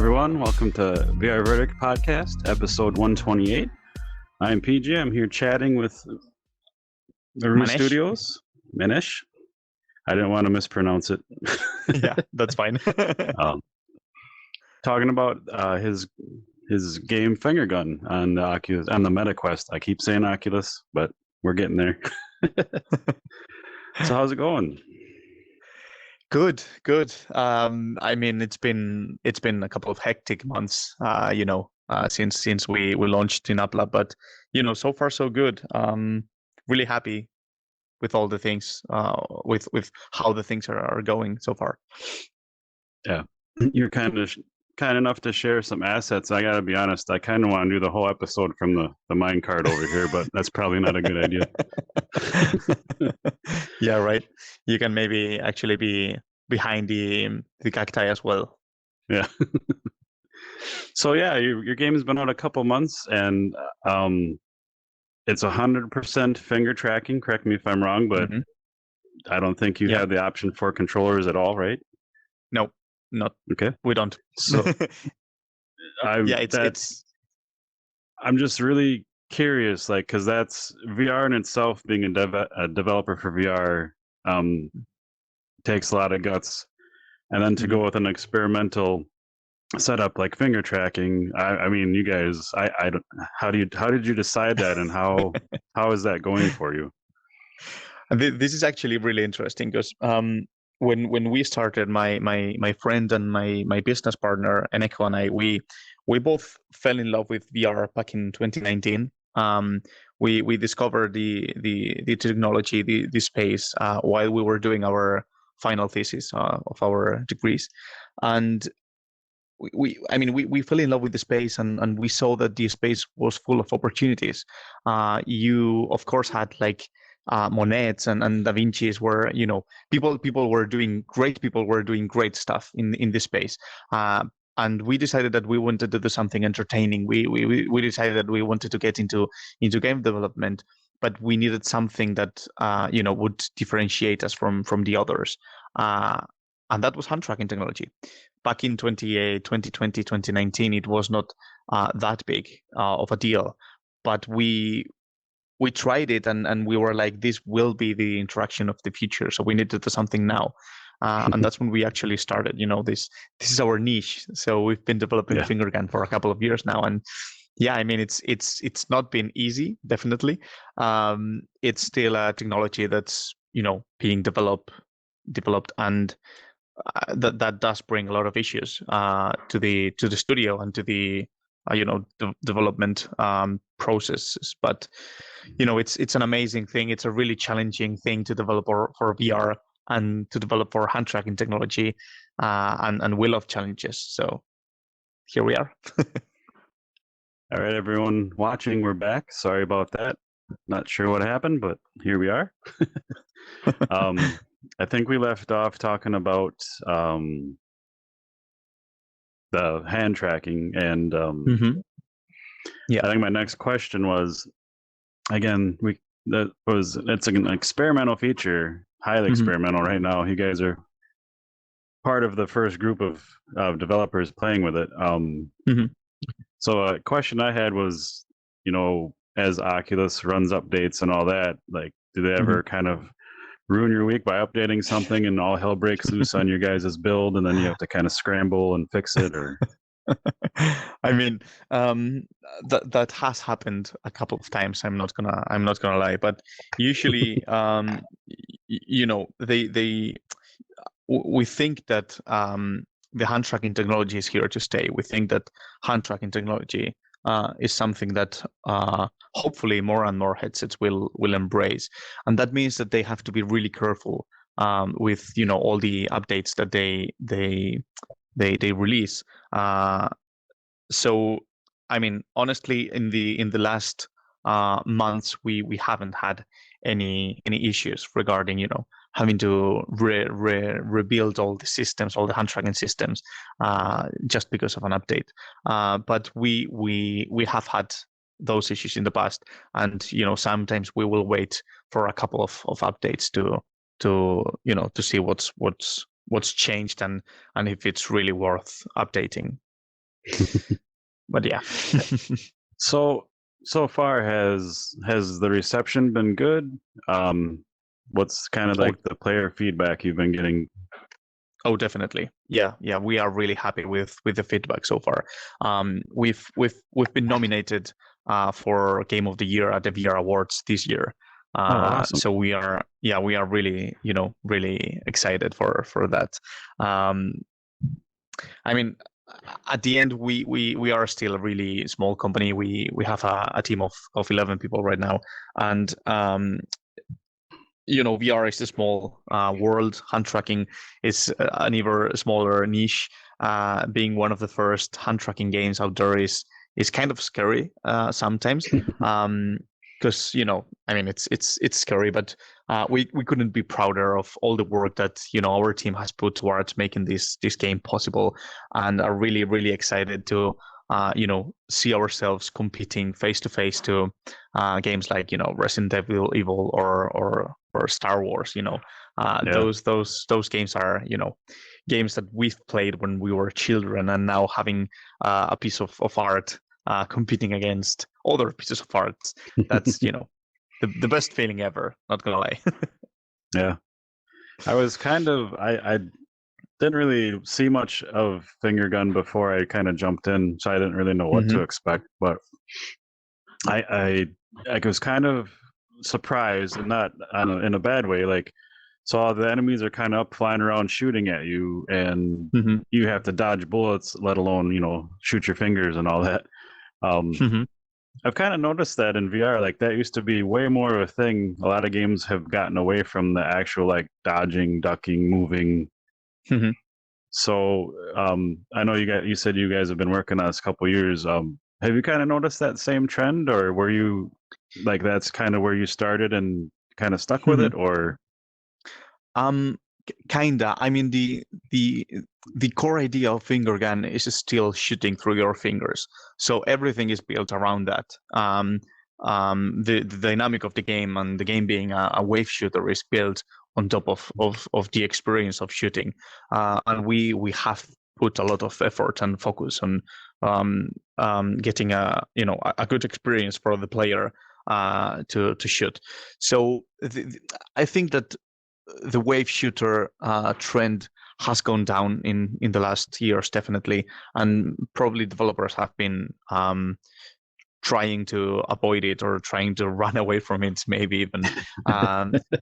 everyone. Welcome to VR Verdict Podcast, episode 128. I'm PJ. I'm here chatting with the Rue Manesh? Studios. Manish. I didn't want to mispronounce it. Yeah, that's fine. Talking about his game Finger Gun on the Oculus, on the MetaQuest. I keep saying Oculus, but we're getting there. So how's it going? Good. I mean, it's been a couple of hectic months, since we launched in UpLab, but so far so good. Really happy with all the things, with how the things are going so far. Yeah, you're kind enough to share some assets. I gotta be honest, I kind of want to do the whole episode from the minecart over here, but that's probably not a good idea. Yeah, right. You can maybe actually be behind the cacti as well. Yeah. So yeah, your game has been out a couple months, and it's 100% finger tracking. Correct me if I'm wrong, but I don't think you have the option for controllers at all, right? No, not okay. We don't. So I'm just really curious, like, because that's VR in itself. Being a developer for VR takes a lot of guts, and then to go with an experimental setup like finger tracking. I mean, you guys, I don't. How did you decide that, and how is that going for you? This is actually really interesting because when we started, my friend and my business partner Eneko and I, we both fell in love with VR back in 2019. We discovered the technology, the space, while we were doing our final thesis of our degrees, and we fell in love with the space, and we saw that the space was full of opportunities. You of course had like Monets and Da Vinci's, where people were doing great stuff in this space. And we decided that we wanted to do something entertaining. We decided that we wanted to get into game development, but we needed something that would differentiate us from the others. And that was hand tracking technology. Back in 2020, 2019, it was not that big of a deal, but we tried it, and we were like, this will be the interaction of the future. So we need to do something now. And that's when we actually started. This is our niche. So we've been developing Finger Gun for a couple of years now, and yeah, I mean, it's not been easy, definitely. It's still a technology that's being developed, and that does bring a lot of issues to the studio and to the development processes. But it's an amazing thing. It's a really challenging thing to develop for VR and to develop for hand tracking technology, and we love challenges. So here we are. All right, everyone watching, we're back. Sorry about that. Not sure what happened, but here we are. I think we left off talking about the hand tracking, and I think my next question was, again, it's an experimental feature, highly experimental right now. You guys are part of the first group of developers playing with it. So a question I had was, as Oculus runs updates and all that, like, do they ever kind of ruin your week by updating something and all hell breaks loose on your guys' build, and then you have to kind of scramble and fix it? Or I mean, that has happened a couple of times. I'm not gonna lie, but usually, we think that the hand tracking technology is here to stay. We think that hand tracking technology is something that hopefully more and more headsets will embrace, and that means that they have to be really careful with all the updates that they release. So I mean, honestly, in the last months, we haven't had any issues regarding having to rebuild all the systems, all the hand tracking systems, just because of an update. But we have had those issues in the past, and sometimes we will wait for a couple of updates to see what's changed, and if it's really worth updating. But yeah. So far, has the reception been good? What's kind of like the player feedback you've been getting? Oh, definitely. Yeah. We are really happy with the feedback so far. We've been nominated for Game of the Year at the VR Awards this year. Awesome. So we are really, really excited for that. I mean, at the end, we are still a really small company. We have a team of 11 people right now, and VR is a small world. Hand tracking is an even smaller niche. Being one of the first hand tracking games out there is kind of scary sometimes. Because it's scary, but we couldn't be prouder of all the work that our team has put towards making this game possible, and are really, really excited to see ourselves competing face to face to games like Resident Evil or Star Wars. Those games are games that we've played when we were children, and now having a piece of art competing against other pieces of art, that's the best feeling ever, not gonna lie. Yeah, I was kind of I didn't really see much of Finger Gun before I kind of jumped in, so I didn't really know what to expect. But I was kind of surprised, and not in a bad way. Like, so the enemies are kind of up flying around shooting at you, and you have to dodge bullets, let alone shoot your fingers and all that. I've kind of noticed that in VR, like that used to be way more of a thing. A lot of games have gotten away from the actual like dodging, ducking, moving. So I know you said you guys have been working on this a couple of years. Have you kind of noticed that same trend, or were you like that's kind of where you started and kind of stuck with it, or? Kinda. I mean, the core idea of Finger Gun is still shooting through your fingers, so everything is built around that. The dynamic of the game, and the game being a wave shooter, is built on top of the experience of shooting, and we have put a lot of effort and focus on getting a good experience for the player to shoot. So I think that the wave shooter trend has gone down in the last years, definitely, and probably developers have been trying to avoid it or trying to run away from it, maybe even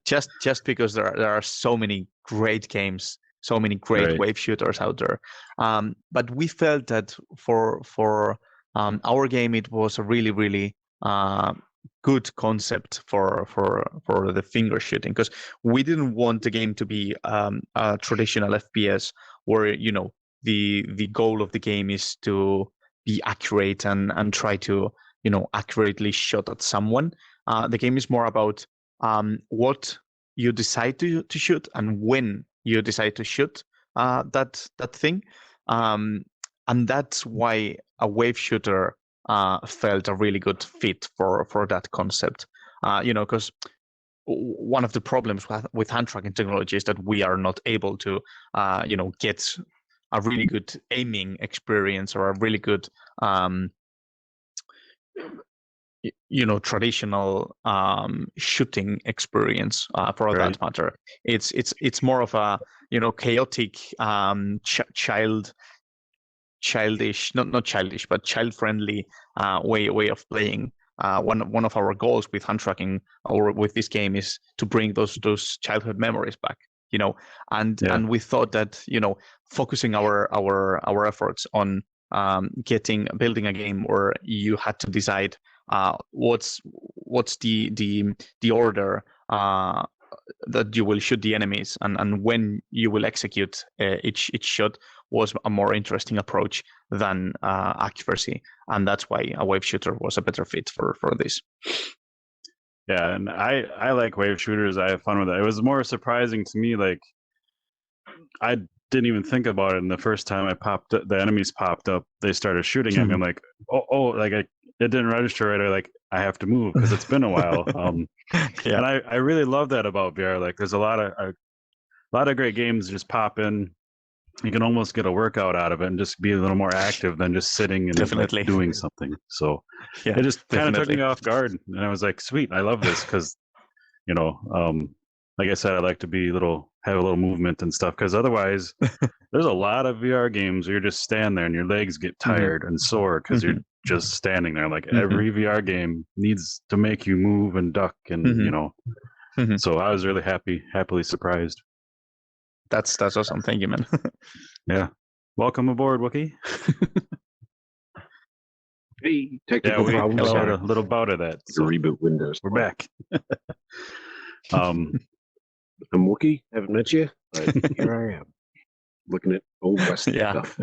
just because there are so many great games, so many great wave shooters out there. But we felt that for our game, it was a really, really good concept for the finger shooting, because we didn't want the game to be a traditional FPS where the goal of the game is to be accurate and try to accurately shot at someone. The game is more about what you decide to shoot and when you decide to shoot that thing, and that's why a wave shooter felt a really good fit for that concept. Because one of the problems with hand tracking technology is that we are not able to, get a really good aiming experience or a really good, traditional shooting experience for that matter. It's more of a chaotic, childish, not childish, but child-friendly way of playing. One of our goals with hand tracking or with this game is to bring those childhood memories back. And we thought that focusing our efforts on building a game where you had to decide what's the order that you will shoot the enemies and when you will execute each shot was a more interesting approach than accuracy, and that's why a wave shooter was a better fit for this. Yeah, and I like wave shooters. I have fun with it. It was more surprising to me, like I didn't even think about it. And the first time the enemies popped up, they started shooting at me. I'm like, oh, like it didn't register right. Or like I have to move because it's been a while. And I really love that about VR. Like there's a lot of great games just pop in, you can almost get a workout out of it and just be a little more active than just sitting and Definitely. doing something. So yeah, it just kind of took definitely. me off guard, and I was like, sweet, I love this because, you know, like I said, I like to have a little movement and stuff, because otherwise there's a lot of VR games where you're just stand there and your legs get tired and sore because you're just standing there. Like every VR game needs to make you move and duck, and you know. So I was really happily surprised. That's awesome. Thank you, man. Yeah. Welcome aboard, Wookie. Hey, technical problems. We had a little bout of that. So reboot Windows. We're back. I'm Wookie. Haven't met you, but here I am, looking at old West stuff.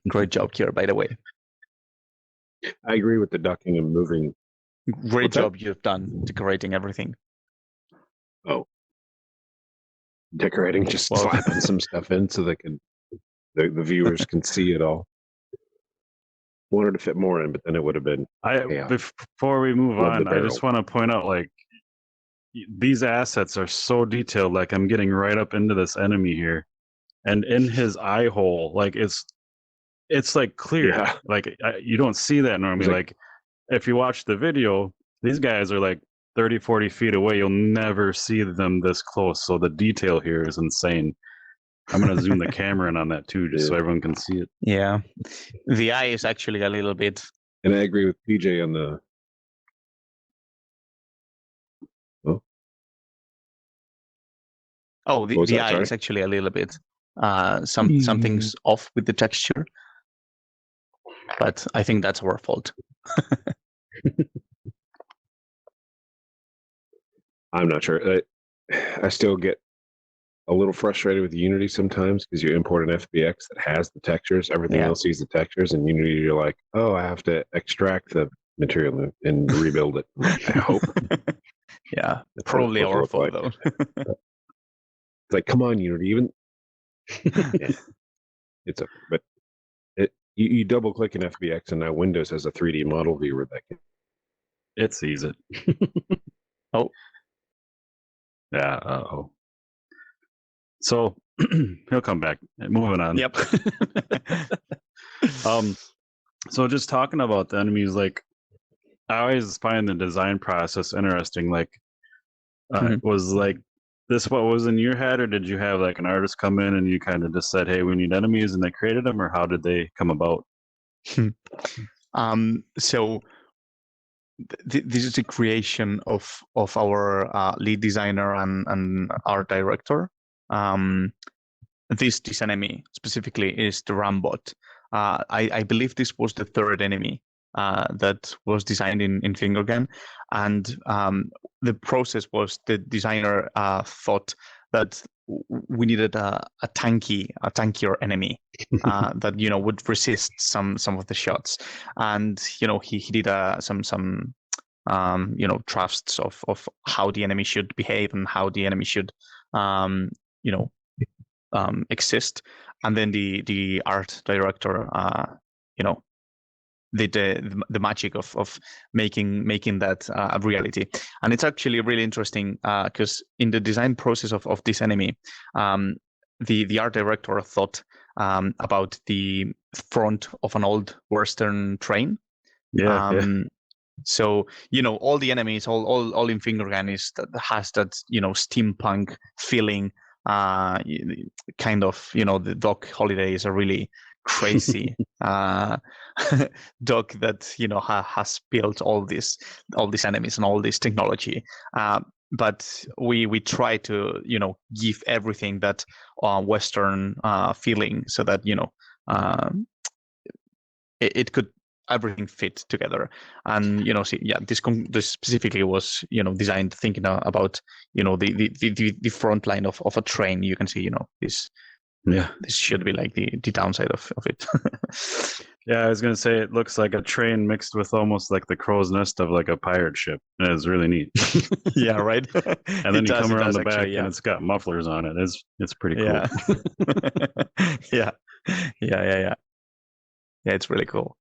Great job, Kier, by the way. I agree with the ducking and moving. Great job you've done decorating everything. Oh, decorating, just slapping some stuff in so they can, the viewers can see it all. Wanted to fit more in, but then it would have been. Before we move on, I just want to point out, like, these assets are so detailed. Like, I'm getting right up into this enemy here, and in his eye hole, like it's like clear. Yeah. Like you don't see that normally. Like if you watch the video, these guys are like 30, 40 feet away. You'll never see them this close. So the detail here is insane. I'm going to zoom the camera in on that too, just so everyone can see it. Yeah. The eye is actually a little bit. And I agree with PJ on the. The eye is actually a little bit. Something's off with the texture. But I think that's our fault. I'm not sure. I still get a little frustrated with Unity sometimes because you import an FBX that has the textures. Everything else sees the textures, and Unity, you're like, oh, I have to extract the material and rebuild it. I hope. Yeah, that's probably our fault though. It's like, come on, Unity, even. It's okay, but you double click an FBX, and now Windows has a 3D model viewer that can. It sees it. Oh. Yeah. Uh-oh. So he'll come back. Moving on. Yep. So just talking about the enemies, like I always find the design process interesting. Like, was like this what was in your head, or did you have like an artist come in and you kind of just said, "Hey, we need enemies," and they created them, or how did they come about? So this is the creation of our lead designer and art director. This enemy specifically is the Rambot. I believe this was the third enemy that was designed in Fingergun, and the process was the designer thought that we needed a tankier enemy that would resist some of the shots, and he did some drafts of how the enemy should behave and how the enemy should exist, and then the art director did the magic of making that a reality. And it's actually really interesting because in the design process of this enemy, the art director thought about the front of an old Western train. So all the enemies, all in Fingergun has that steampunk feeling. Kind of the Doc Holliday is a really crazy Doc that has built all these enemies and all this technology, but we try to give everything that Western feeling, so that it could everything fit together. And this specifically was designed thinking about the front line of a train. You can see this should be like the downside of it. Yeah, I was gonna say it looks like a train mixed with almost like the crow's nest of like a pirate ship. And it's really neat. Yeah, right. And then you come around the back and it's got mufflers on it. It's pretty cool. Yeah. Yeah, it's really cool.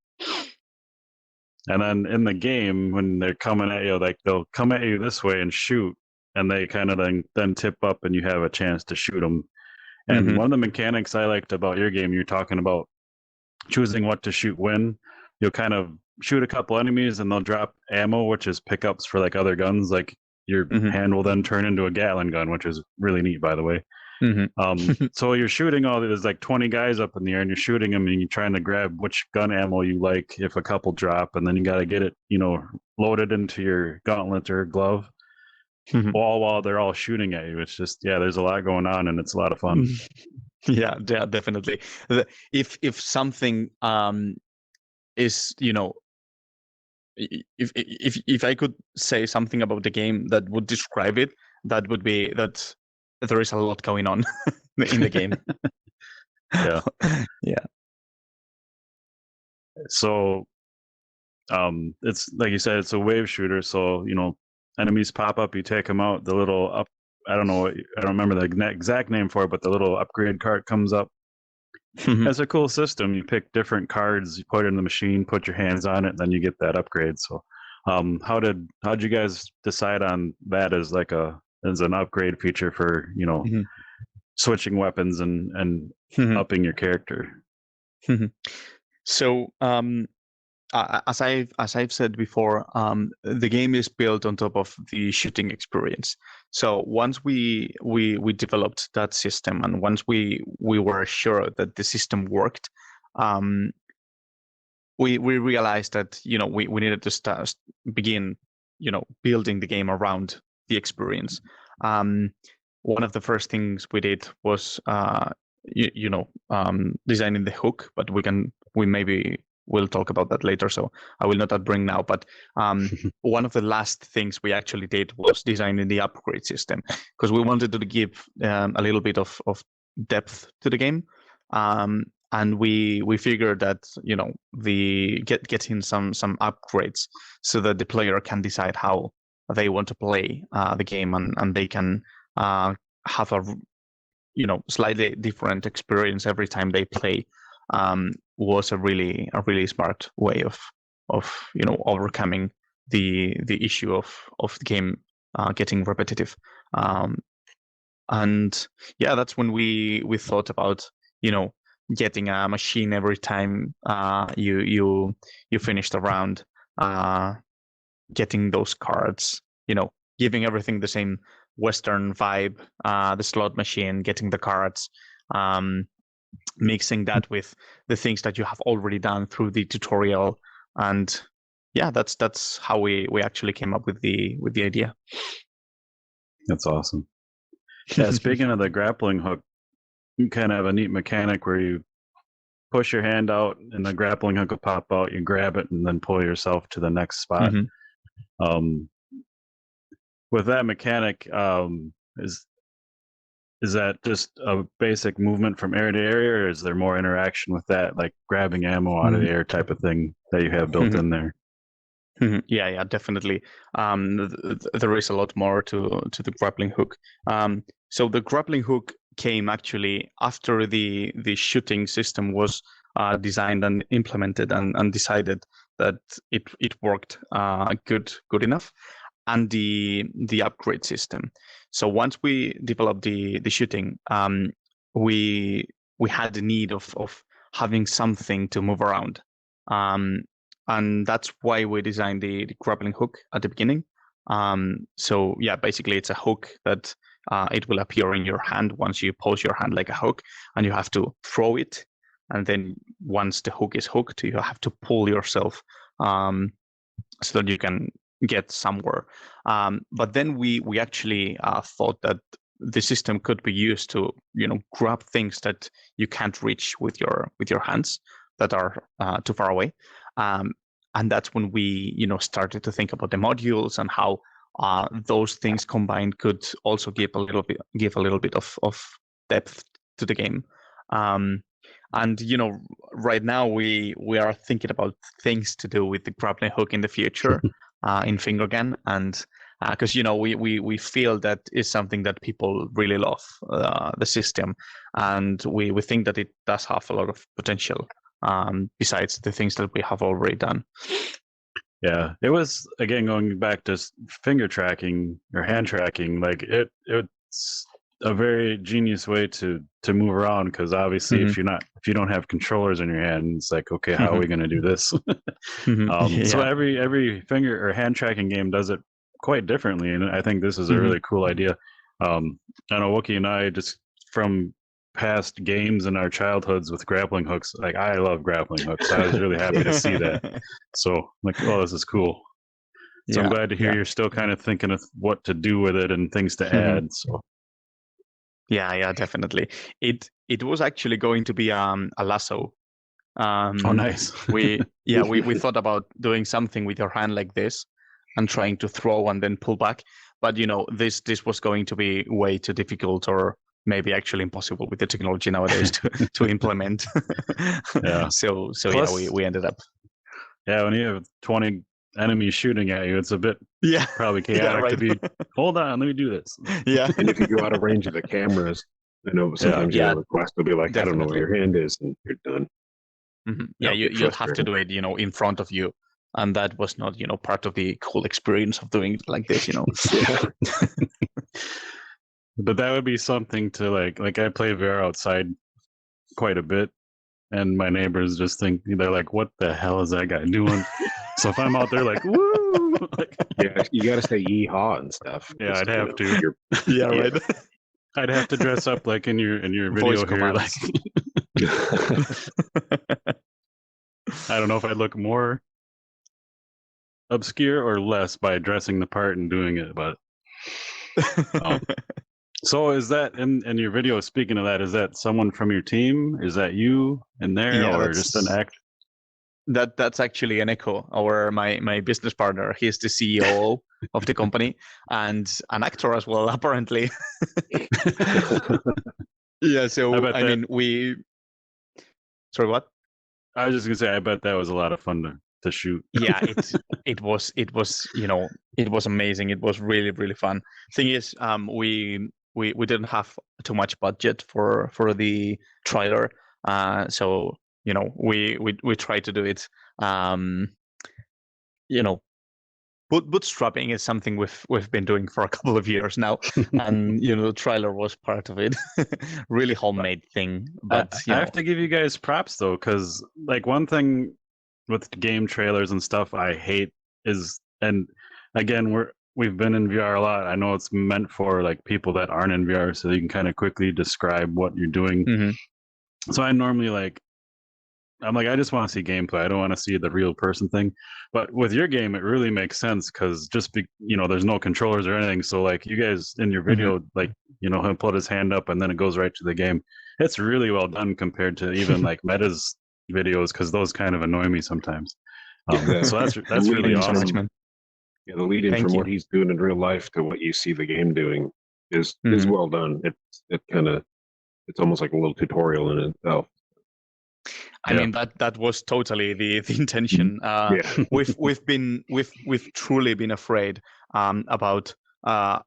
And then in the game, when they're coming at you, like they'll come at you this way and shoot, and they kind of then tip up, and you have a chance to shoot them. And one of the mechanics I liked about your game, you're talking about choosing what to shoot when. You'll kind of shoot a couple enemies and they'll drop ammo, which is pickups for like other guns. Like your hand will then turn into a Gatling gun, which is really neat, by the way. So you're shooting all there's like 20 guys up in the air, and you're shooting them, and you're trying to grab which gun ammo you like if a couple drop, and then you got to get it, loaded into your gauntlet or glove, all while they're all shooting at you. It's just, there's a lot going on, and it's a lot of fun. Yeah, definitely. If something is, if I could say something about the game that would describe it, that would be that there is a lot going on in the game. Yeah. Yeah. So, it's like you said, it's a wave shooter. So, enemies pop up, you take them out. The little up, I don't remember the exact name for it, but the little upgrade cart comes up. It's a cool system. You pick different cards, you put it in the machine, put your hands on it, then you get that upgrade. So, how'd you guys decide on that as an upgrade feature for switching weapons and upping your character? So, as I've said before, the game is built on top of the shooting experience. So once we developed that system, and once we were sure that the system worked, we realized that we needed to begin building the game around the experience. One of the first things we did was designing the hook, but we'll talk about that later, so I will not bring now. But one of the last things we actually did was designing the upgrade system, because we wanted to give a little bit of depth to the game, and we figured that getting some upgrades so that the player can decide how they want to play the game, and they can have a slightly different experience every time they play, was a really smart way of overcoming the issue of the game getting repetitive. And that's when we thought about getting a machine every time you finished a round, getting those cards, giving everything the same Western vibe, the slot machine, getting the cards, mixing that with the things that you have already done through the tutorial. And that's how we actually came up with the idea. That's awesome. Yeah, speaking of the grappling hook, you kind of have a neat mechanic where you push your hand out and the grappling hook will pop out, you grab it and then pull yourself to the next spot. With that mechanic, is that just a basic movement from area to area, or is there more interaction with that, like grabbing ammo out of the air type of thing that you have built in there? Yeah, definitely. There is a lot more to the grappling hook. So the grappling hook came actually after the shooting system was designed and implemented and decided that it worked good enough, and the upgrade system. So once we developed the shooting, we had the need of having something to move around, and that's why we designed the grappling hook at the beginning. So basically it's a hook that it will appear in your hand once you pose your hand like a hook, and you have to throw it, and then once the hook is hooked, you have to pull yourself so that you can get somewhere. But then we actually thought that the system could be used to grab things that you can't reach with your hands, that are too far away, and that's when we started to think about the modules and how those things combined could also give a little bit of depth to the game. And right now we are thinking about things to do with the grappling hook in the future in Fingergun, and because we feel that is something that people really love, the system, and we think that it does have a lot of potential, besides the things that we have already done. Yeah, it was, again, going back to finger tracking or hand tracking, like it's a very genius way to move around, because obviously if you don't have controllers in your hand, it's like, okay, how are we going to do this? So every finger or hand tracking game does it quite differently, and I think this is a really cool idea. I know Wookie and I, just from past games in our childhoods with grappling hooks, like I love grappling hooks. I was really happy to see that. So like, oh, this is cool. So I'm glad to hear you're still kind of thinking of what to do with it and things to add. So yeah, definitely. It was actually going to be a lasso. Oh, nice. we thought about doing something with your hand like this and trying to throw and then pull back, but this was going to be way too difficult, or maybe actually impossible with the technology nowadays to implement. Yeah. So plus, we ended up. Yeah, when you have 20 enemies shooting at you, it's a bit probably chaotic to be, hold on, let me do this. Yeah. And if you go out of range of the cameras, sometimes your request will be like, definitely. I don't know where your hand is, and you're done. Yeah, you'll have to do it, in front of you. And that was not, part of the cool experience of doing it like this, But that would be something to like I play VR outside quite a bit, and my neighbors just think, they're like, what the hell is that guy doing? So if I'm out there like, woo, like, yeah, you got to say yeehaw and stuff. Yeah, I'd have to. Right. I'd have to dress up like in your video here, like. I don't know if I'd look more obscure or less by dressing the part and doing it, but. So is that in your video? Speaking of that, is that someone from your team? Is that you in there, or just an actor? That's actually Eneko, my business partner. He's the CEO of the company and an actor as well, apparently. Yeah. So I mean, Sorry, what? I was just gonna say, I bet that was a lot of fun to shoot. Yeah, it was it was amazing. It was really, really fun. Thing is, we didn't have too much budget for the trailer, so we tried to do it. Bootstrapping is something we've been doing for a couple of years now, and the trailer was part of it. Really homemade thing. But I have to give you guys props though, because like one thing with game trailers and stuff I hate is, and again we've been in VR a lot. I know it's meant for like people that aren't in VR, so you can kind of quickly describe what you're doing. So I normally I'm like, I just want to see gameplay. I don't want to see the real person thing. But with your game, it really makes sense because there's no controllers or anything. So like you guys in your video, like, he'll put his hand up and then it goes right to the game. It's really well done compared to even like Meta's videos, because those kind of annoy me sometimes. So that's really awesome. Yeah, the lead in from what he's doing in real life to what you see the game doing is well done. It's almost like a little tutorial in itself. I mean that was totally the intention. We've truly been afraid about how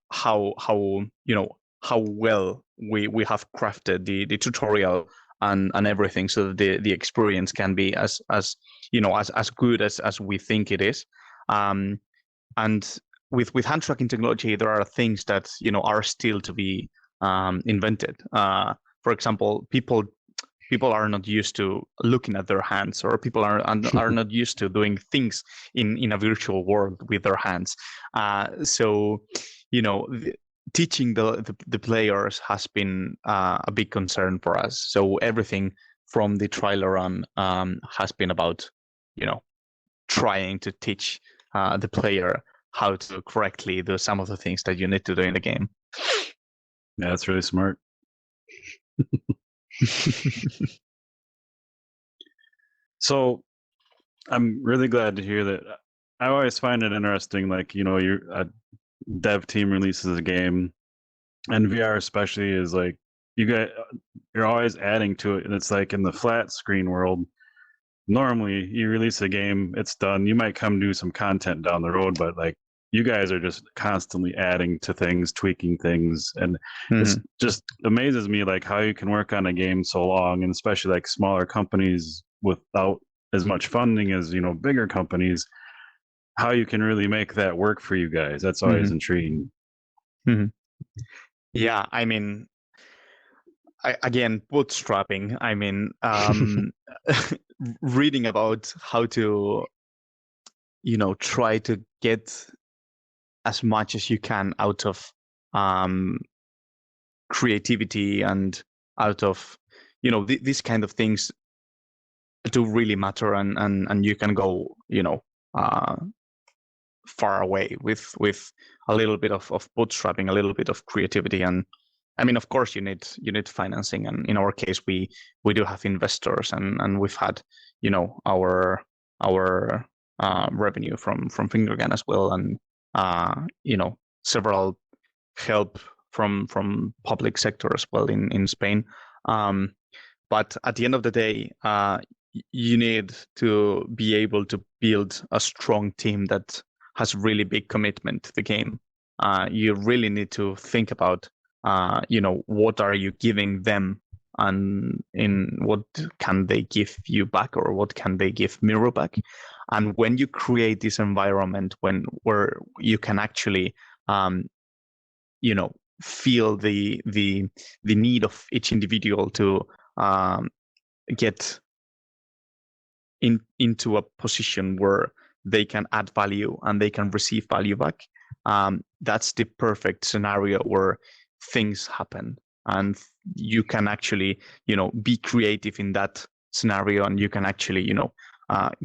well we have crafted the tutorial and everything, so that the experience can be as good as we think it is. And with hand tracking technology, there are things that are still to be invented. For example, people are not used to looking at their hands, or people are not used to doing things in a virtual world with their hands. So teaching the players has been a big concern for us. So everything from the trailer on has been about trying to teach the player how to correctly do some of the things that you need to do in the game. Yeah, that's really smart. So I'm really glad to hear that. I always find it interesting, like, a dev team releases a game, and VR especially is like, you're always adding to it. And it's like in the flat screen world, normally you release a game, it's done. You might come do some content down the road, but like you guys are just constantly adding to things, tweaking things. And it just amazes me like how you can work on a game so long, and especially like smaller companies without as much funding as, bigger companies, how you can really make that work for you guys. That's always intriguing. Yeah, I mean, again, bootstrapping. I mean, reading about how to, try to get as much as you can out of creativity and out of, these kind of things do really matter, and you can go, uh, far away with a little bit of bootstrapping, a little bit of creativity. And I mean, of course, you need financing, and in our case, we do have investors, and we've had, our revenue from Fingergun as well, and several help from public sector as well in Spain. But at the end of the day, you need to be able to build a strong team that has really big commitment to the game. You really need to think about, what are you giving them, and in what can they give you back, or what can they give Miro back. And when you create this environment where you can actually, feel the need of each individual to get into a position where they can add value and they can receive value back, that's the perfect scenario where things happen, and you can actually, be creative in that scenario, and you can actually,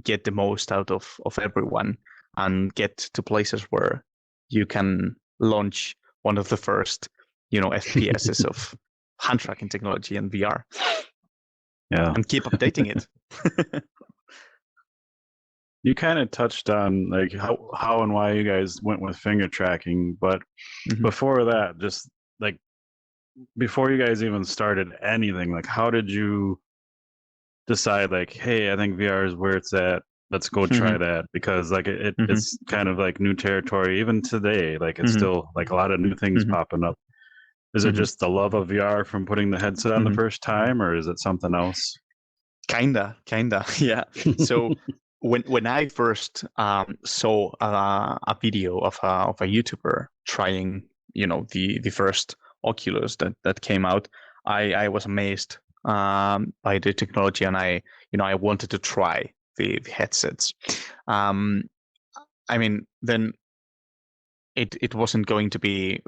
get the most out of everyone, and get to places where you can launch one of the first, FPSs of hand tracking technology and VR. Yeah, and keep updating it. You kind of touched on like how and why you guys went with finger tracking, but before that, just like before you guys even started anything, like how did you decide like, hey, I think VR is where it's at. Let's go try that, because like it's kind of like new territory even today. Like it's still like a lot of new things popping up. Is it just the love of VR from putting the headset on the first time, or is it something else? Kinda, yeah. So when I first saw a video of a YouTuber trying, the first Oculus that came out, I was amazed by the technology, and I wanted to try the headsets. I mean, then it wasn't going to be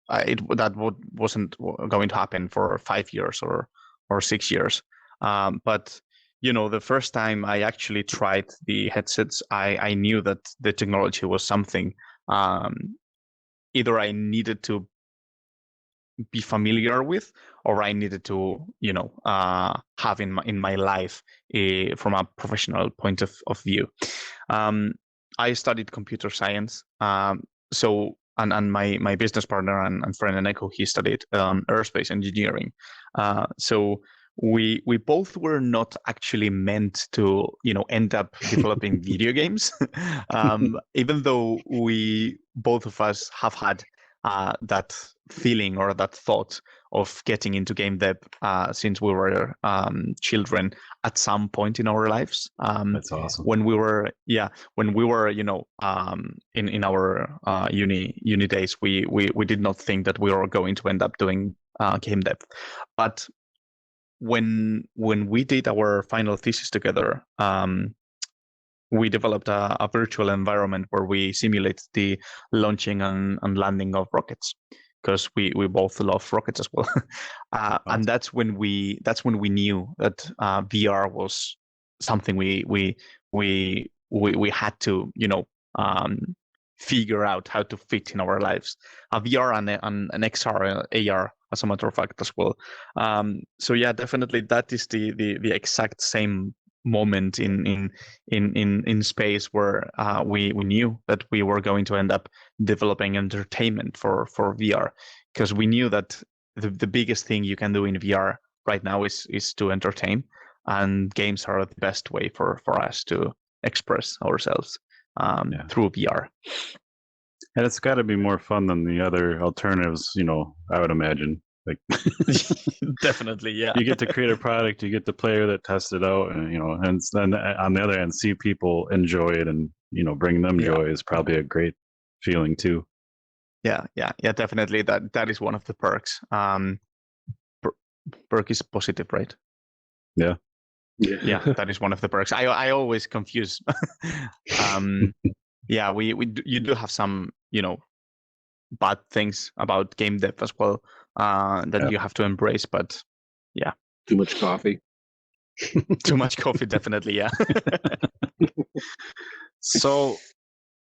wasn't going to happen for 5 years or 6 years. But the first time I actually tried the headsets, I knew that the technology was something either I needed to be familiar with, or I needed to have in my life from a professional point of view. I studied computer science, so and my business partner and friend Eneko, he studied aerospace engineering. So we both were not actually meant to end up developing video games, even though we both of us have had that feeling or that thought of getting into game dev since we were children at some point in our lives. That's awesome. When we were in our uni days, we did not think that we were going to end up doing game dev. But when we did our final thesis together, we developed a virtual environment where we simulated the launching and landing of rockets, because we both love rockets as well. And that's when we knew that VR was something we had to figure out how to fit in our lives. VR and an XR, AR, as a matter of fact, as well. So yeah, definitely that is the exact same moment in space where we knew that we were going to end up developing entertainment for VR, because we knew that the biggest thing you can do in VR right now is to entertain, and games are the best way for us to express ourselves through VR. And it's got to be more fun than the other alternatives, I would imagine. Like definitely, yeah. You get to create a product, you get the player that tests it out, and and then on the other hand, see people enjoy it and bring them joy is probably a great feeling too. Yeah, definitely. That is one of the perks. Perk is positive, right? Yeah. Yeah, that is one of the perks. I always confuse. Yeah, you do have some, bad things about game dev as well that you have to embrace. But yeah, too much coffee. Too much coffee, definitely. Yeah. So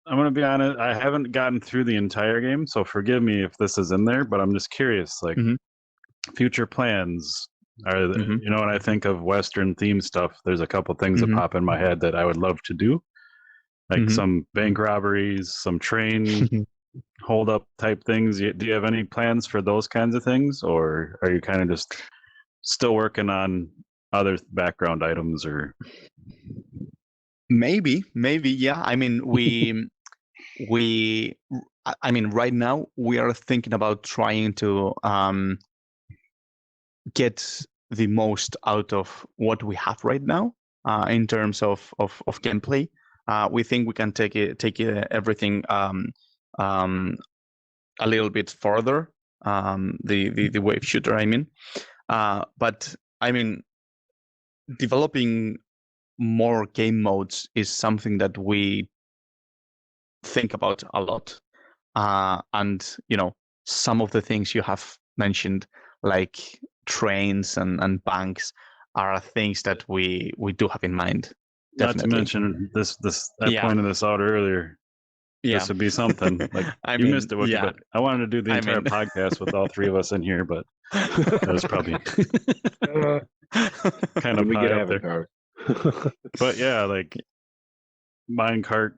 I'm gonna be honest. I haven't gotten through the entire game, so forgive me if this is in there. But I'm just curious, like future plans. Are when I think of Western theme stuff, there's a couple things that pop in my head that I would love to do, like some bank robberies, some train hold up type things. Do you have any plans for those kinds of things, or are you kind of just still working on other background items? Or maybe, yeah. I mean, right now we are thinking about trying to get the most out of what we have right now in terms of gameplay. We think we can take everything a little bit further. The wave shooter, I mean. But I mean, developing more game modes is something that we think about a lot. And some of the things you have mentioned, like trains and banks, are things that we do have in mind. Definitely. Not to mention I pointed this out earlier. Yeah. This would be something. Like you missed it, Wookie, but I wanted to do the entire podcast with all three of us in here, but that was probably kind of high up there. But yeah, like minecart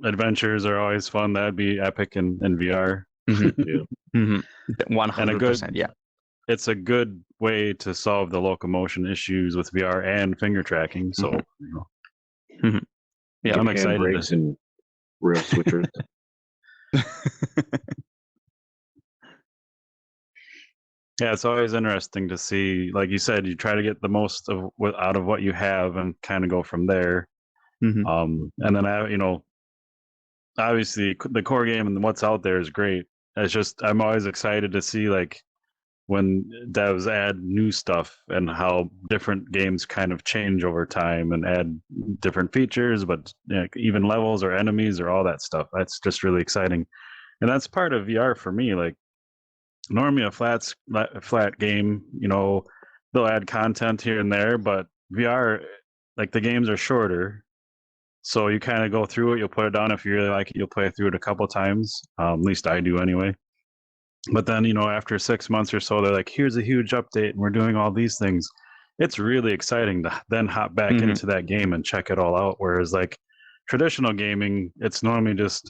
adventures are always fun. That'd be epic in VR. 100%. Yeah. It's a good way to solve the locomotion issues with VR and finger tracking. So, yeah, I'm excited. Brakes and rail switchers. Yeah, it's always interesting to see. Like you said, you try to get the most out of what you have and kind of go from there. And then obviously the core game and what's out there is great. It's just I'm always excited to see like when devs add new stuff and how different games kind of change over time and add different features, but even levels or enemies or all that stuff. That's just really exciting. And that's part of VR for me. Like normally a flat game, they'll add content here and there, but VR, like the games are shorter. So you kind of go through it, you'll put it down. If you really like it, you'll play through it a couple times. At least I do anyway. But then, after 6 months or so, they're like, here's a huge update and we're doing all these things. It's really exciting to then hop back into that game and check it all out. Whereas like traditional gaming, it's normally just,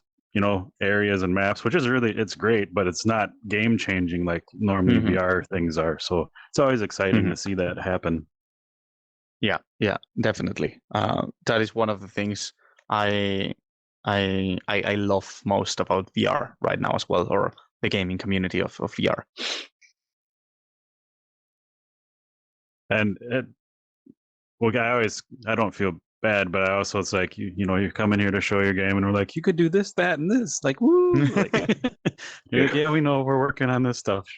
areas and maps, which is it's great, but it's not game changing like normally VR things are. So it's always exciting to see that happen. Yeah, definitely. That is one of the things I love most about VR right now as well, or the gaming community of VR. And I don't feel bad, but I also, it's like, you're coming here to show your game and we're like, you could do this, that, and this, like, woo. Like, yeah, we know we're working on this stuff,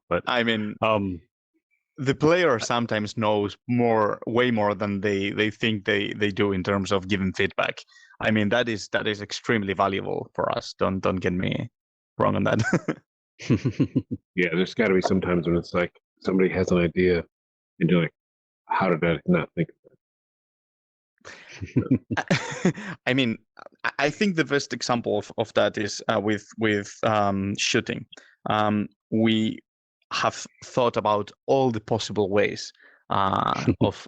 but I mean, the player sometimes knows way more than they think they do in terms of giving feedback. I mean, that is extremely valuable for us. Don't get me wrong on that. Yeah, there's got to be sometimes when it's like somebody has an idea and you're like, how did I not think of that? I mean, I think the best example of that is with shooting. We have thought about all the possible ways of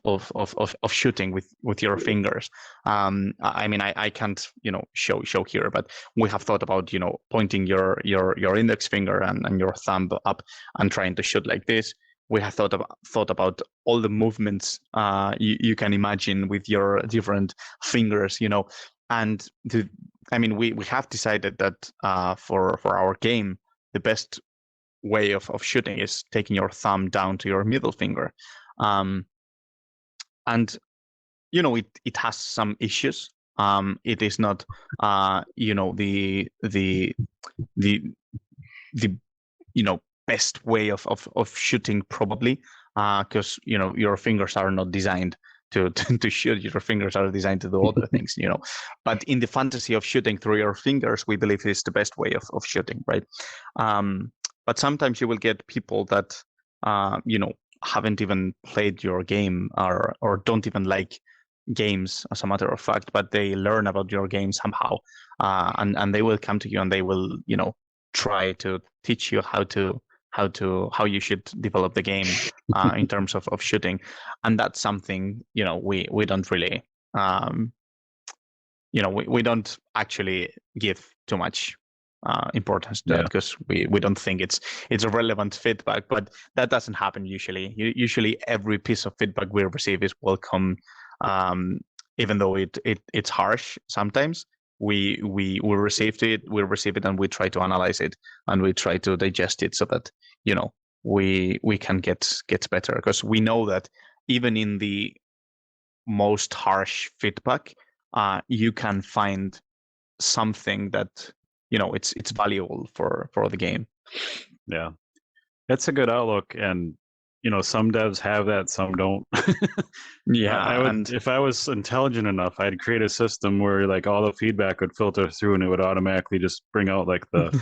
shooting with your fingers. I mean, I can't show here, but we have thought about pointing your index finger and your thumb up and trying to shoot like this. We have thought about all the movements you can imagine with your different fingers, and we have decided that for our game, the best way of shooting is taking your thumb down to your middle finger, and it has some issues. It is not the best way of shooting, probably, because your fingers are not designed to shoot. Your fingers are designed to do other things, But in the fantasy of shooting through your fingers, we believe is the best way of shooting, right? But sometimes you will get people that haven't even played your game or don't even like games, as a matter of fact, but they learn about your game somehow, and they will come to you and they will try to teach you how you should develop the game in terms of shooting. And that's something we don't really we don't actually give too much importance to that, because we don't think it's a relevant feedback. But that doesn't happen usually. Usually every piece of feedback we receive is welcome, even though it's harsh sometimes. We receive it and we try to analyze it and we try to digest it so that we can get better, because we know that even in the most harsh feedback, you can find something that it's valuable for the game. Yeah, that's a good outlook. And some devs have that, some don't. Yeah, I would, if I was intelligent enough, I'd create a system where like all the feedback would filter through and it would automatically just bring out like the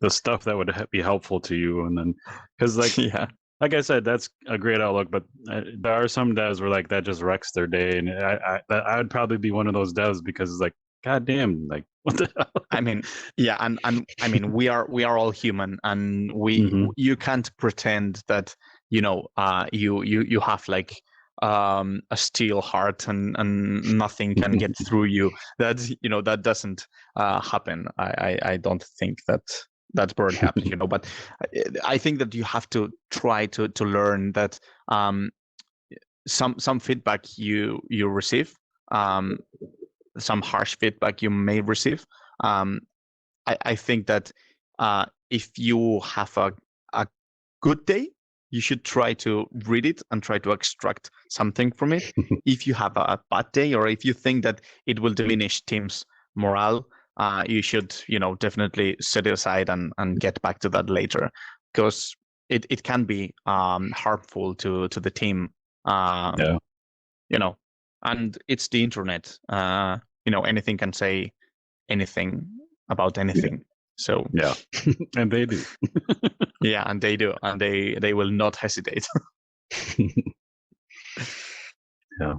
stuff that would be helpful to you. And then, because like I said, that's a great outlook, but there are some devs where like that just wrecks their day, and I would probably be one of those devs, because it's like, God damn, like what the hell? I mean, yeah, and I mean, we are all human, and you can't pretend that you have like a steel heart and nothing can get through you. That doesn't happen. I don't think that bird happens, but I think that you have to try to learn that some feedback you receive, some harsh feedback you may receive, I think that if you have a good day, you should try to read it and try to extract something from it. If you have a bad day, or if you think that it will diminish team's morale, you should definitely set it aside and get back to that later, because it can be harmful to the team. And it's the internet. Anything can say anything about anything. So yeah, and they do. Yeah, and they do, and they will not hesitate. Yeah.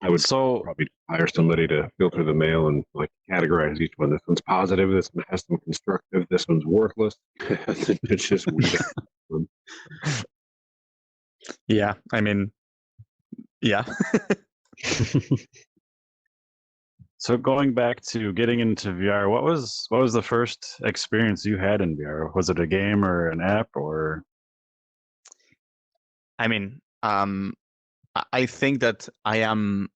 I would probably hire somebody to filter the mail and like categorize each one. This one's positive. This one has some constructive. This one's worthless. It's just weird. Yeah, I mean, yeah. So going back to getting into VR, what was the first experience you had in VR? Was it a game or an app, or? I mean, I think that I am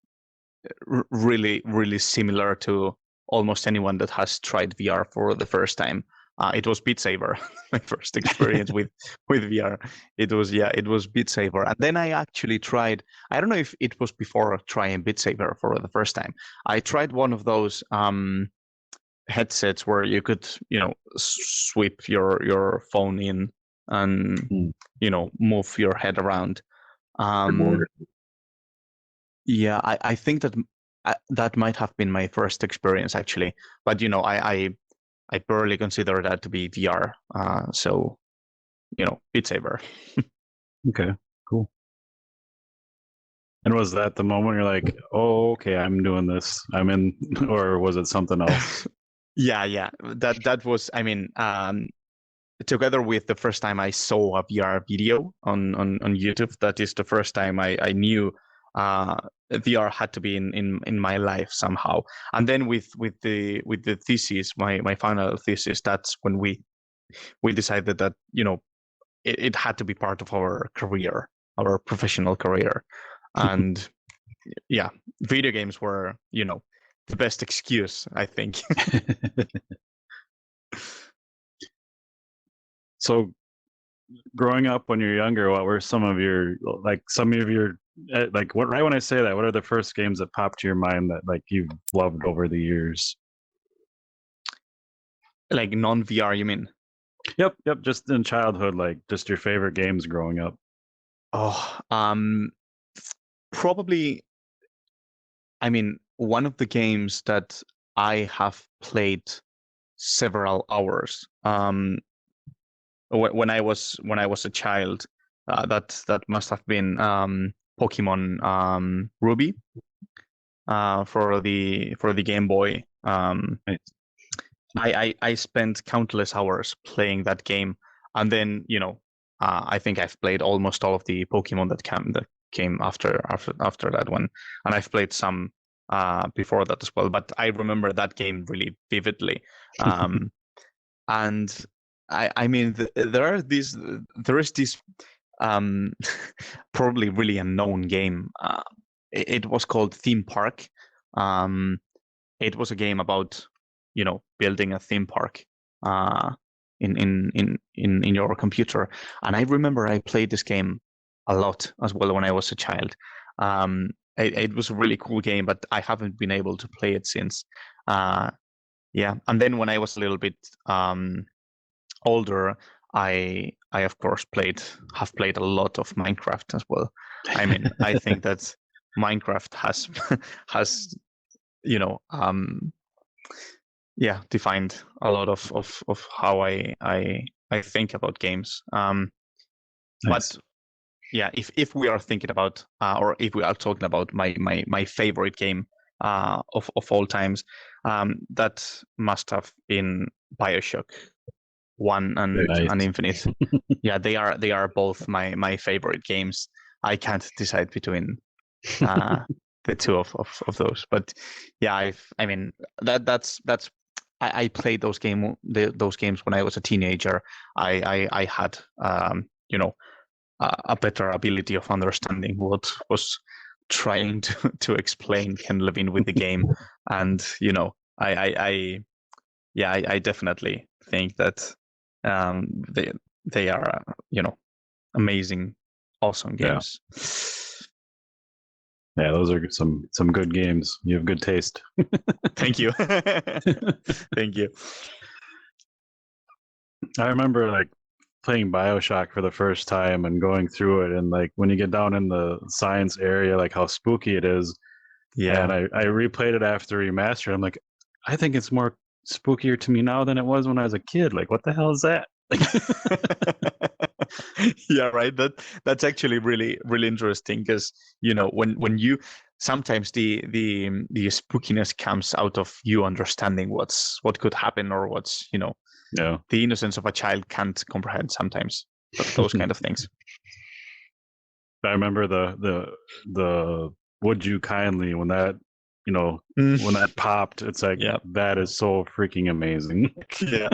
really, really similar to almost anyone that has tried VR for the first time. It was Beat Saber, my first experience with VR. It was Beat Saber, and then I actually tried. I don't know if it was before trying Beat Saber for the first time. I tried one of those headsets where you could, sweep your phone in and move your head around. Yeah, I think that that might have been my first experience actually, but I barely consider that to be VR. So, Beat Saber. Okay, cool. And was that the moment you're like, oh, okay, I'm doing this, I'm in, or was it something else? Yeah. That was, I mean, together with the first time I saw a VR video on YouTube, that is the first time I knew VR had to be in my life somehow. And then with the thesis, my final thesis, that's when we decided that it had to be part of our career, our professional career. And yeah, video games were the best excuse, I think. So growing up when you're younger, what were some of your like what, right when I say that, what are the first games that popped to your mind that like you've loved over the years? Like non-VR, you mean? Yep. Just in childhood, like just your favorite games growing up. Oh, probably. I mean, one of the games that I have played several hours. When I was a child, that must have been Pokemon Ruby for the Game Boy. Nice. I spent countless hours playing that game, and then I think I've played almost all of the Pokemon that came after that one, and I've played some before that as well. But I remember that game really vividly, and I mean there is this probably really unknown game. It was called Theme Park. It was a game about building a theme park in your computer, and I remember I played this game a lot as well when I was a child. It was a really cool game, but I haven't been able to play it since. Yeah, and then when I was a little bit older, I of course have played a lot of Minecraft as well. I mean, I think that Minecraft has defined a lot of how I think about games. Nice. But yeah, if we are thinking about or if we are talking about my favorite game of all times, that must have been BioShock 1 and Infinite. Yeah, they are both my favorite games. I can't decide between the two of those. But yeah, I mean that's I played those games when I was a teenager. I had a better ability of understanding what was trying to explain Ken Levine with the game, and I definitely think that they are amazing, awesome games. Yeah, those are some good games. You have good taste. Thank you. Thank you. I remember like playing BioShock for the first time and going through it, and like when you get down in the science area, like how spooky it is. Yeah. And I replayed it after remaster. I'm like, I think it's more spookier to me now than it was when I was a kid. Like, what the hell is that? Yeah, right. That's actually really really interesting, because when you sometimes the spookiness comes out of you understanding what could happen, or what's the innocence of a child can't comprehend sometimes, those kind of things. I remember the Would You Kindly, when that when that popped, it's like, Yeah. that is so freaking amazing. Yeah.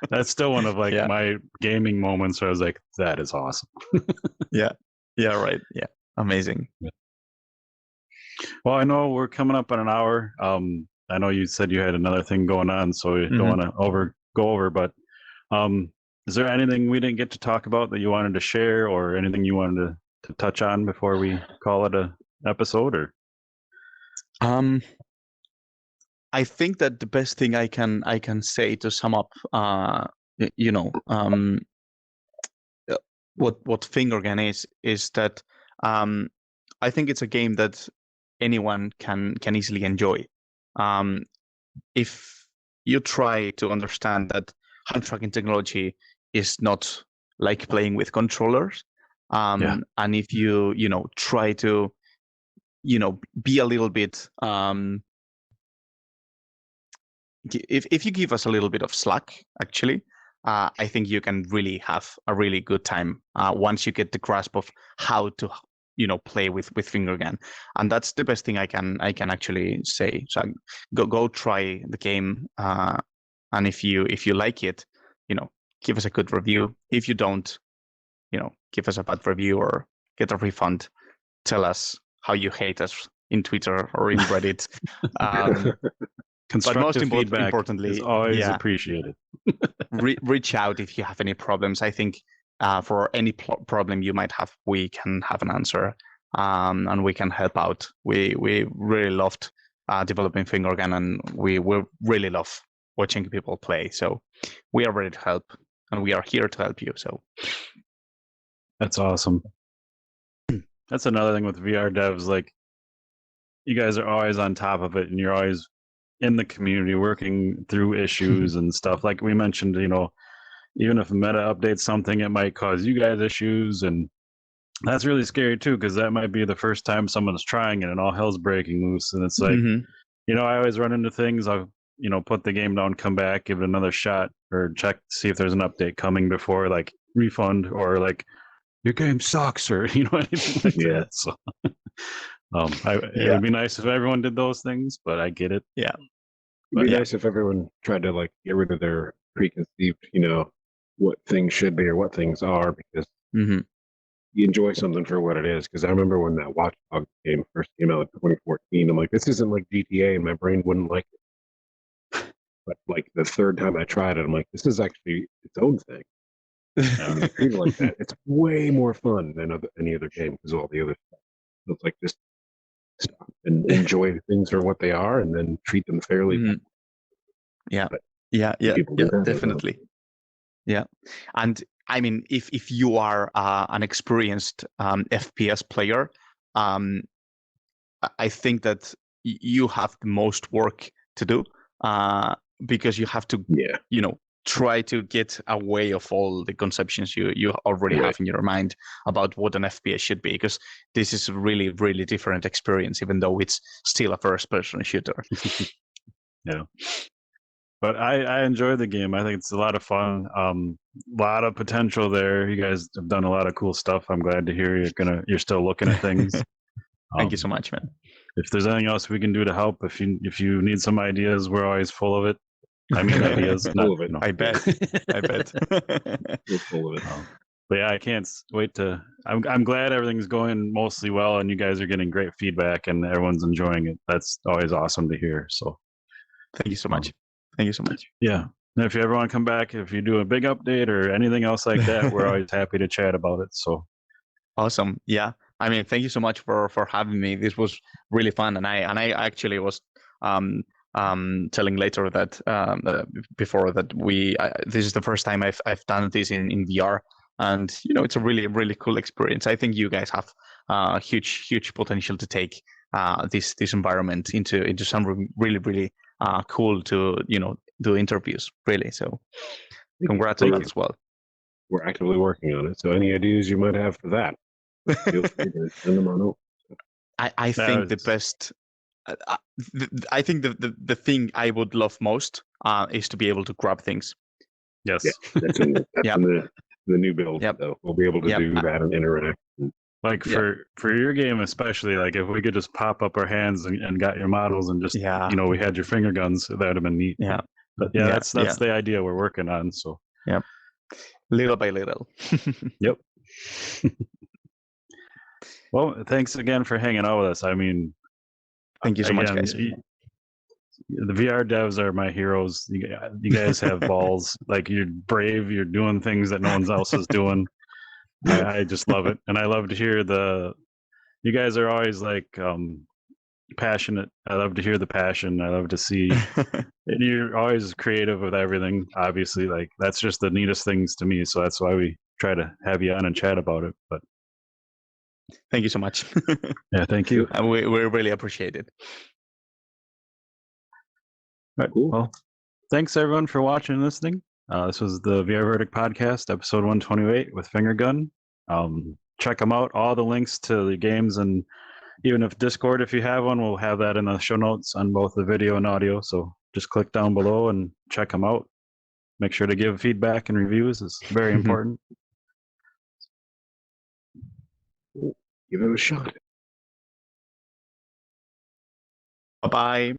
That's still one of like my gaming moments where I was like, that is awesome. Yeah right. Yeah, amazing. Yeah. Well, I know we're coming up on an hour. I know you said you had another thing going on, so you don't want to go over, but is there anything we didn't get to talk about that you wanted to share, or anything you wanted to touch on before we call it a episode? Or I think that the best thing I can say to sum up what Fingergun is that I think it's a game that anyone can easily enjoy. If you try to understand that hand tracking technology is not like playing with controllers, and if you try to be a little bit if you give us a little bit of slack, actually, I think you can really have a really good time once you get the grasp of how to play with Fingergun. And that's the best thing I can actually say. So go try the game, and if you like it, give us a good review. If you don't, give us a bad review or get a refund. Tell us how you hate us in Twitter or in Reddit. But most importantly, is always appreciated. Reach out if you have any problems. I think for any problem you might have, we can have an answer, and we can help out. We really loved developing Fingergun, and we really love watching people play. So we are ready to help and we are here to help you. So that's awesome. That's another thing with VR devs. Like, you guys are always on top of it, and you're always in the community working through issues and stuff. Like we mentioned, even if Meta updates something, it might cause you guys issues, and that's really scary too, because that might be the first time someone's trying it and all hell's breaking loose. And it's like, I always run into things. I'll, put the game down, come back, give it another shot, or check to see if there's an update coming before like refund or like your game sucks or anything like that. So it would be nice if everyone did those things, but I get it. Yeah. It'd be nice if everyone tried to like get rid of their preconceived, what things should be or what things are, because you enjoy something for what it is. Because I remember when that Watch Dogs game first came out in 2014, I'm like, this isn't like GTA, and my brain wouldn't like it. But like the third time I tried it, I'm like, this is actually its own thing. People like that. It's way more fun than any other game because of all the other stuff. So it's like just stop and enjoy things for what they are, and then treat them fairly. Yeah, definitely. Yeah, and I mean, if you are an experienced FPS player, I think that you have the most work to do because you have to, try to get away of all the conceptions you already have in your mind about what an FPS should be, because this is a really, really different experience, even though it's still a first-person shooter. Yeah. But I enjoy the game. I think it's a lot of fun. A lot of potential there. You guys have done a lot of cool stuff. I'm glad to hear you're still looking at things. Thank you so much, man. If there's anything else we can do to help, if you need some ideas, we're always full of it. I mean, ideas. Full of it. I bet. We're full of it. But yeah, I can't wait to. I'm glad everything's going mostly well, and you guys are getting great feedback, and everyone's enjoying it. That's always awesome to hear. So, thank you so much. Thank you so much. Yeah. And if you ever want to come back, if you do a big update or anything else like that, we're always happy to chat about it. So awesome. Yeah. I mean, thank you so much for having me. This was really fun, and I actually was telling later that before that this is the first time I've done this in VR, and it's a really, really cool experience. I think you guys have huge potential to take this environment into something really, really cool to do interviews, really. So congrats on that as well. We're actively working on it, so any ideas you might have for that, feel free to send them on over. I think the best I think the thing I would love most is to be able to grab things. Yes. That's in the new build. Though we'll be able to do that and interact. Like for your game especially, like if we could just pop up our hands and got your models and just we had your finger guns, that would have been neat. Yeah. But that's the idea we're working on. So little by little. Yep. Well, thanks again for hanging out with us. I mean, thank you so much, guys. The VR devs are my heroes. You guys have balls. Like, you're brave. You're doing things that no one else is doing. I just love it, and I love to hear you guys are always like passionate. I love to hear the passion. I love to see you're always creative with everything. Obviously, like that's just the neatest things to me. So that's why we try to have you on and chat about it. But thank you so much. Yeah, thank you. And we really appreciate it. All right, cool. Well, thanks everyone for watching and listening. This was the VR Verdict Podcast, episode 128 with Fingergun. Check them out. All the links to the games, and even if Discord, if you have one, we'll have that in the show notes on both the video and audio. So just click down below and check them out. Make sure to give feedback and reviews. It's very important. Give it a shot. Bye-bye.